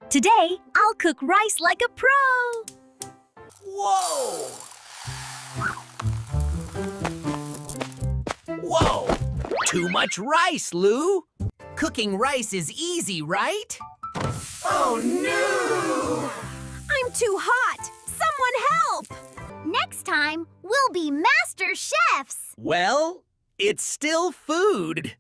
Today, I'll cook rice like a pro. Whoa! Whoa! Too much rice, Lou! Cooking rice is easy, right? Oh, no! I'm too hot. Someone help! Next time, we'll be master chefs. Well, it's still food.